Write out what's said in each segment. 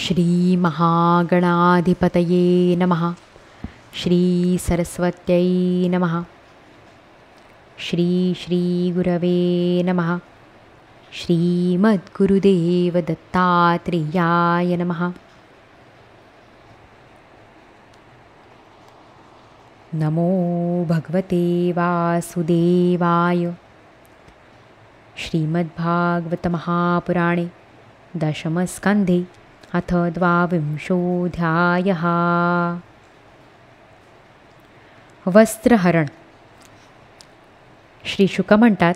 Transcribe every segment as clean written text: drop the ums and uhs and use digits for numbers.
श्री महागणाधिपतये नमः. श्री सरस्वत्यै नमः. श्री श्री गुरवे नमः. श्रीमद्गुरुदेव दत्तात्रेयाय नमः. नमो भगवते वासुदेवाय. श्रीमद्भागवत महापुराणे दशमस्कन्धे अथ 22. वस्त्रहरण. श्री शुक म्हणतात,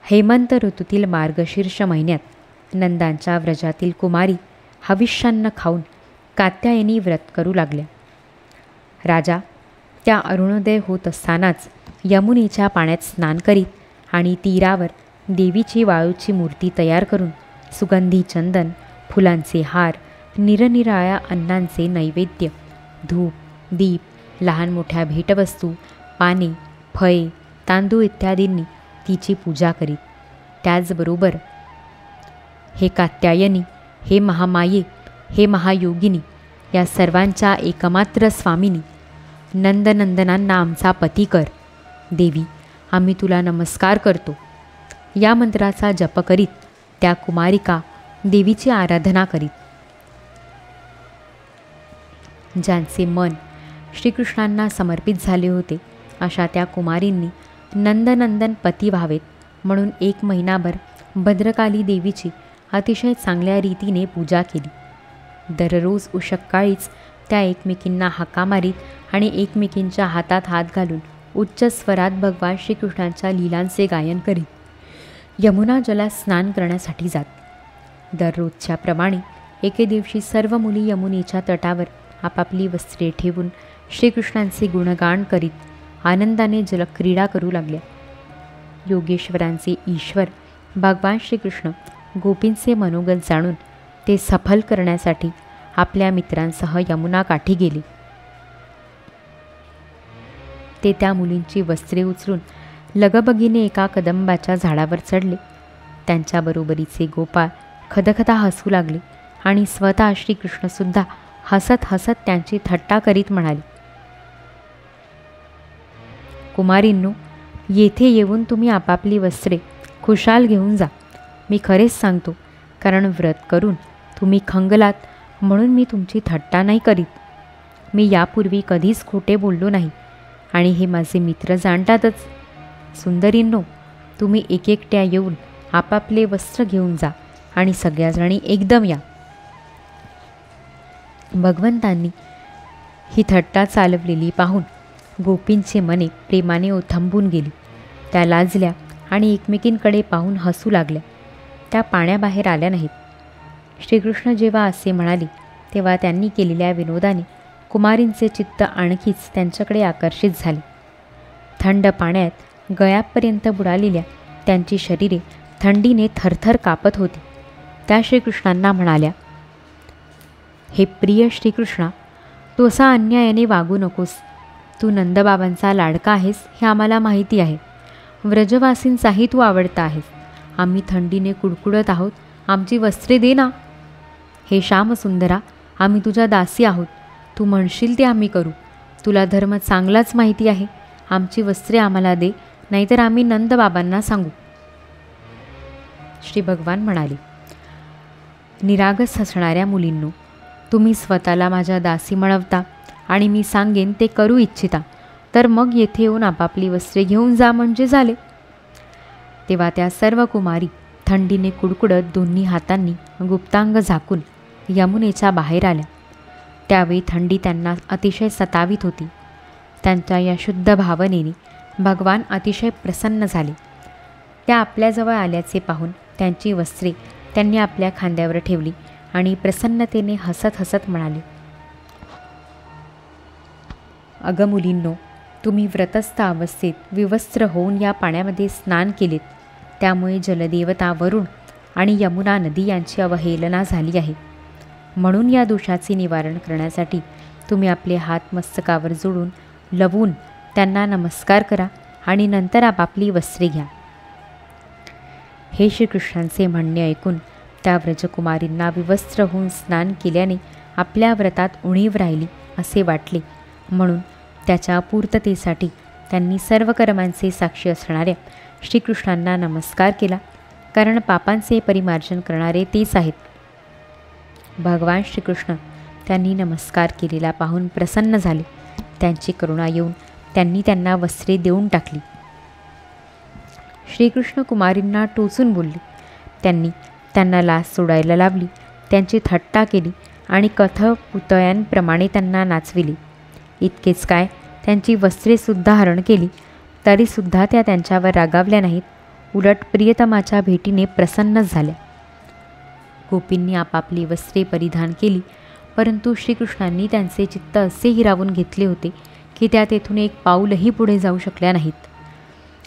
हेमंत ऋतूतील मार्गशीर्ष महिन्यात नंदांच्या व्रजातील कुमारी हविष्यान्न खाऊन कात्यायनी व्रत करू लागल्या. राजा त्या अरुणोदय होत असतानाच यमुनेच्या पाण्यात स्नान करीत आणि तीरावर देवीची वाळूची मूर्ती तयार करून सुगंधी चंदन, फुलांचे हार, निरनिराळ्या अन्नांचे नैवेद्य, धूप, दीप, लहान मोठ्या भेटवस्तू, पाने, फळे, तांदूळ इत्यादींनी तिची पूजा करीत. त्याचबरोबर हे कात्यायनी, हे महामाये, हे महायोगिनी, या सर्वांच्या एकमात्र स्वामिनी, नंदनंदनांना आमचा पती कर. देवी, आम्ही तुला नमस्कार करतो. या मंत्राचा जप करीत त्या कुमारिका देवीची आराधना करीत. ज्यांचे मन श्रीकृष्णांना समर्पित झाले होते अशा त्या कुमारींनी नंदनंदन पती व्हावेत म्हणून 1 महिनाभर भद्रकाली देवीची अतिशय चांगल्या रीतीने पूजा केली. दररोज उशक्काळीच त्या एकमेकींना हाका मारीत आणि एकमेकींच्या हातात हात घालून उच्च स्वरात भगवान श्रीकृष्णांच्या लीलांचे गायन करीत यमुना जलात स्नान करण्यासाठी जात. दररोजच्या प्रमाणे एके दिवशी सर्व मुली यमुनेच्या तटावर आपापली वस्त्रे ठेवून श्रीकृष्णांचे गुणगान करीत आनंदाने जलक्रीडा करू लागल्या. योगेश्वरांचे ईश्वर भगवान श्रीकृष्ण गोपींचे मनोगत जाणून ते सफल करण्यासाठी आपल्या मित्रांसह यमुना काठी गेले. ते त्या मुलींची वस्त्रे उचलून लगबगीने एका कदंबाच्या झाडावर चढले. त्यांच्या बरोबरीचे गोपाळ खदखदा हसू लागले आणि स्वतः श्रीकृष्णसुद्धा हसत हसत त्यांची थट्टा करीत म्हणाले, कुमारींनो, येथे येऊन तुम्ही आपापली वस्त्रे खुशाल घेऊन जा. मी खरेच सांगतो, कारण व्रत करून तुम्ही खंगलात म्हणून मी तुमची थट्टा नाही करीत. मी यापूर्वी कधीच खोटे बोललो नाही आणि हे माझे मित्र जाणतातच. सुंदरींनो, तुम्ही एकेकट्या येऊन आपापले वस्त्र घेऊन जा आणि सगळ्याजणी एकदम या. भगवंतांनी ही थट्टा चालवलेली पाहून गोपींचे मने प्रेमाने ओथंबून गेली. त्या लाजल्या आणि एकमेकींकडे पाहून हसू लागल्या. त्या पाण्याबाहेर आल्या नाहीत. श्रीकृष्ण जेव्हा असे म्हणाले तेव्हा त्यांनी केलेल्या विनोदाने कुमारींचे चित्त आणखीच त्यांच्याकडे आकर्षित झाले. थंड पाण्यात गळ्यापर्यंत बुडालेल्या त्यांची शरीरे थंडीने थरथर कापत होती. त्या श्रीकृष्णांना म्हणाल्या, हे प्रिय श्रीकृष्णा, तू असा अन्यायाने वागू नकोस. तू नंदबाबांचा लाडका आहेस हे आम्हाला माहिती आहे. व्रजवासींचाही तू आवडता आहेस. आम्ही थंडीने कुडकुडत आहोत. आमची वस्त्रे दे ना. हे श्यामसुंदरा, आम्ही तुझ्या दासी आहोत. तू म्हणशील ते आम्ही करू. तुला धर्म चांगलाच माहिती आहे. आमची वस्त्रे आम्हाला दे, नाहीतर आम्ही नंदबाबांना सांगू. श्री भगवान म्हणाले, निरागस हसणाऱ्या मुलींनो, तुम्ही स्वतःला माझ्या दासी म्हणवता आणि मी सांगेन ते करू इच्छिता, तर मग येथे येऊन आपापली वस्त्रे घेऊन जा म्हणजे झाले. तेव्हा त्या सर्व कुमारी थंडीने कुडकुडत दोन्ही हातांनी गुप्तांग झाकून यमुनेच्या बाहेर आल्या. त्यावेळी थंडी त्यांना अतिशय सतावित होती. त्यांच्या या शुद्ध भावनेने भगवान अतिशय प्रसन्न झाले. त्या आपल्याजवळ आल्याचे पाहून त्यांची वस्त्रे त्यांनी आपल्या खांद्यावर ठेवली आणि प्रसन्नतेने हसत हसत म्हणाले, अगं मुलींनो, तुम्ही व्रतस्थ अवस्थेत विवस्त्र होऊन या पाण्यामध्ये स्नान केलेत. त्यामुळे जलदेवता वरुण आणि यमुना नदी यांची अवहेलना झाली आहे. म्हणून या दोषाचे निवारण करण्यासाठी तुम्ही आपले हात मस्तकावर जोडून लवून त्यांना नमस्कार करा आणि नंतर आपापली वस्त्रे घ्या. हे श्रीकृष्णांचे म्हणणे ऐकून त्या व्रजकुमारींना विवस्त्र होऊन स्नान केल्याने आपल्या व्रतात उणीव राहिली असे वाटले, म्हणून त्याच्या पूर्ततेसाठी त्यांनी सर्व कर्मांचे साक्षी असणाऱ्या श्रीकृष्णांना नमस्कार केला, कारण पापांचे परिमार्जन करणारे तेच आहेत. भगवान श्रीकृष्ण त्यांनी नमस्कार केलेला पाहून प्रसन्न झाले. त्यांची करुणा येऊन त्यांनी त्यांना वस्त्रे देऊन टाकली. श्रीकृष्ण कुमारींना टोचून बोलले. त्यांनी त्यांना लाच सोडायला लावली, त्यांची थट्टा केली आणि कथपुतळ्यांप्रमाणे त्यांना नाचविले. इतकेच काय, त्यांची वस्त्रेसुद्धा हरण केली, तरीसुद्धा त्या त्यांच्यावर रागावल्या नाहीत, उलट प्रियतमाच्या भेटीने प्रसन्नच झाल्या. गोपींनी आपापली वस्त्रे परिधान केली, परंतु श्रीकृष्णांनी त्यांचे चित्त असे हिरावून घेतले होते की त्या तेथून एक पाऊलही पुढे जाऊ शकल्या नाहीत.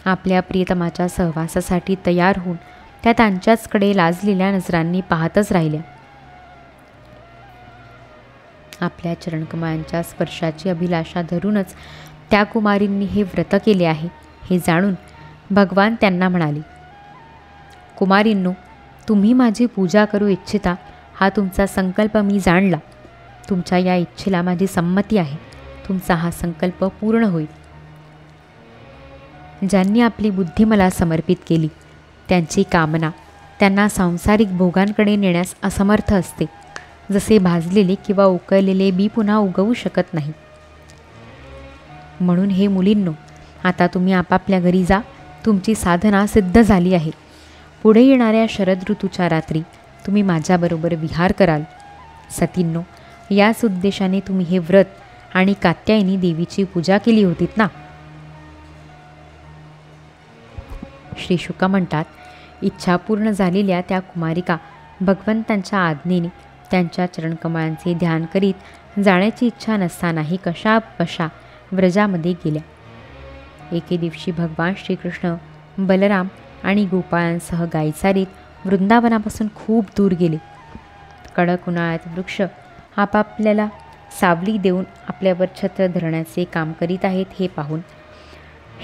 आपल्या प्रियतमाच्या सहवासासाठी तयार होऊन त्या त्यांच्याचकडे लाजलेल्या नजरांनी पाहतच राहिल्या. आपल्या चरणकमळांच्या स्पर्शाची अभिलाषा धरूनच त्या कुमारींनी हे व्रत केले आहे हे जाणून भगवान त्यांना म्हणाले, कुमारींनो, तुम्ही माझी पूजा करू इच्छिता हा तुमचा संकल्प मी जाणला. तुमच्या या इच्छेला माझी संमती आहे. तुमचा हा संकल्प पूर्ण होईल. ज्यांनी आपली बुद्धी मला समर्पित केली त्यांची कामना त्यांना सांसारिक भोगांकडे नेण्यास असमर्थ असते. जसे भाजलेले किंवा उकळलेले बी पुन्हा उगवू शकत नाही. म्हणून हे मुलींनो, आता तुम्ही आपापल्या घरी जा. तुमची साधना सिद्ध झाली आहे. पुढे येणाऱ्या शरद ऋतूच्या रात्री तुम्ही माझ्याबरोबर विहार कराल. सतींनो, याच उद्देशाने तुम्ही हे व्रत आणि कात्यायनी देवीची पूजा केली होतीत ना. श्री शुक म्हणतात, इच्छा पूर्ण झालेल्या त्या कुमारिका भगवंतांच्या आज्ञेने त्यांच्या चरणकमळांचे ध्यान करीत जाण्याची इच्छा नसतानाही कशा बशा व्रजामध्ये गेल्या. एके दिवशी भगवान श्रीकृष्ण बलराम आणि गोपाळांसह गायचारीत वृंदावनापासून खूप दूर गेले. कडक उन्हाळ्यात वृक्ष आपापल्याला सावली देऊन आपल्यावर छत्र धरण्याचे काम करीत आहेत हे पाहून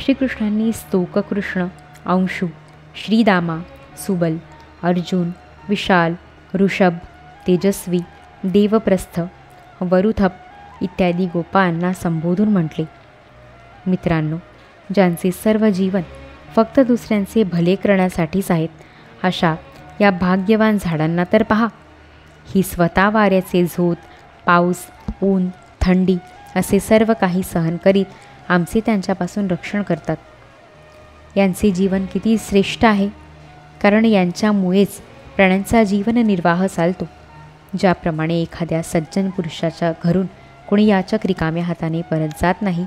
श्रीकृष्णांनी स्तोककृष्ण, अंशू, श्रीदामा, सुबल, अर्जुन, विशाल, ऋषभ, तेजस्वी, देवप्रस्थ, वरुथप इत्यादी गोपाळांना संबोधून म्हटले, मित्रांनो, ज्यांचे सर्व जीवन फक्त दुसऱ्यांचे भले करण्यासाठीच आहेत, अशा या भाग्यवान झाडांना तर पहा. ही स्वतः वाऱ्याचे झोत, पाऊस, ऊन, थंडी असे सर्व काही सहन करीत आमचे त्यांच्यापासून रक्षण करतात. यांचे जीवन किती श्रेष्ठ आहे, कारण यांच्यामुळेच प्राण्यांचा जीवननिर्वाह चालतो. ज्याप्रमाणे एखाद्या सज्जन पुरुषाच्या घरून कोणी याचक रिकाम्या हाताने परत जात नाही,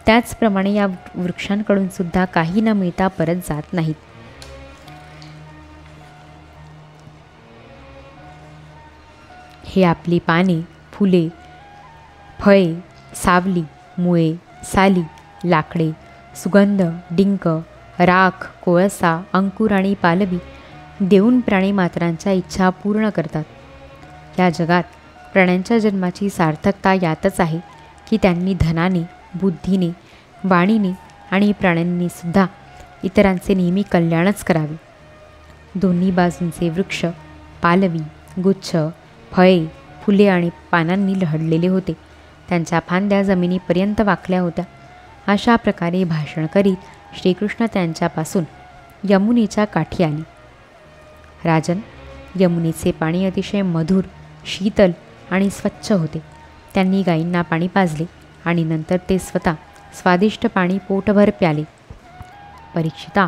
त्याचप्रमाणे या वृक्षांकडून सुद्धा काही न मिळता परत जात नाहीत. हे आपली पाने, फुले, फळे, सावली, मुळे, साली, लाकडे, सुगंध, डिंक, राख, कोळसा, अंकुर आणि पालवी देऊन प्राणीमात्रांच्या इच्छा पूर्ण करतात. या जगात प्राण्यांच्या जन्माची सार्थकता यातच आहे की त्यांनी धनाने, बुद्धीने, वाणीने आणि प्राण्यांनी सुद्धा इतरांचे नेहमी कल्याणच करावे. दोन्ही बाजूंचे वृक्ष, पालवी, गुच्छ, फळे, फुले आणि पानांनी लहडलेले होते. त्यांच्या फांद्या जमिनीपर्यंत वाकल्या होत्या. अशा प्रकारे भाषण करीत श्रीकृष्ण त्यांच्यापासून यमुनेच्या काठी आली. राजन, यमुनेचे पाणी अतिशय मधुर, शीतल आणि स्वच्छ होते. त्यांनी गायींना पाणी पाजले आणि नंतर ते स्वतः स्वादिष्ट पाणी पोटभर प्याले. परीक्षिता,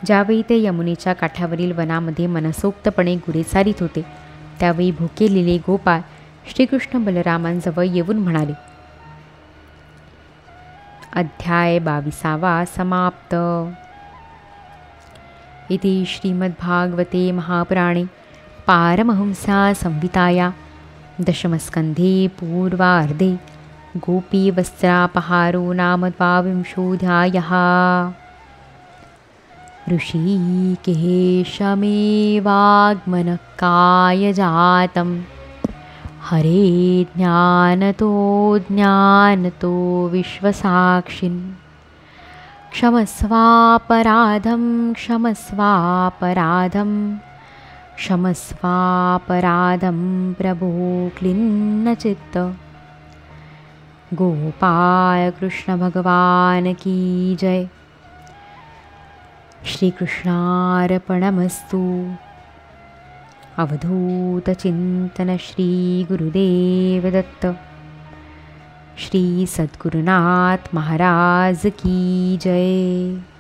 ज्यावेळी ते यमुनेच्या काठावरील वनामध्ये मनसोक्तपणे गुरे चारीत होते, त्यावेळी भुकेलेले गोपाळ श्रीकृष्ण बलरामांजवळ येऊन म्हणाले, अध्याय 22 समाप्त. इति श्रीमद्भागवते महापुराणे पारमहंस्या संहिताया दशमस्कन्धे पूर्वार्धे गोपीवस्त्रापहारो नाम 22 ऋषिकेशमेवागमनकायजातं हरे ज्ञानतो विश्वसाक्षिन् क्षमस्वापराधं क्षमस्वापराधं प्रभो क्लिन्नचित्त। गोपाल कृष्ण भगवान की जय। श्रीकृष्णार्पणमस्तु। अवधूत चिंतन श्री गुरुदेव दत्त। श्री सद्गुरुनाथ महाराज की जय।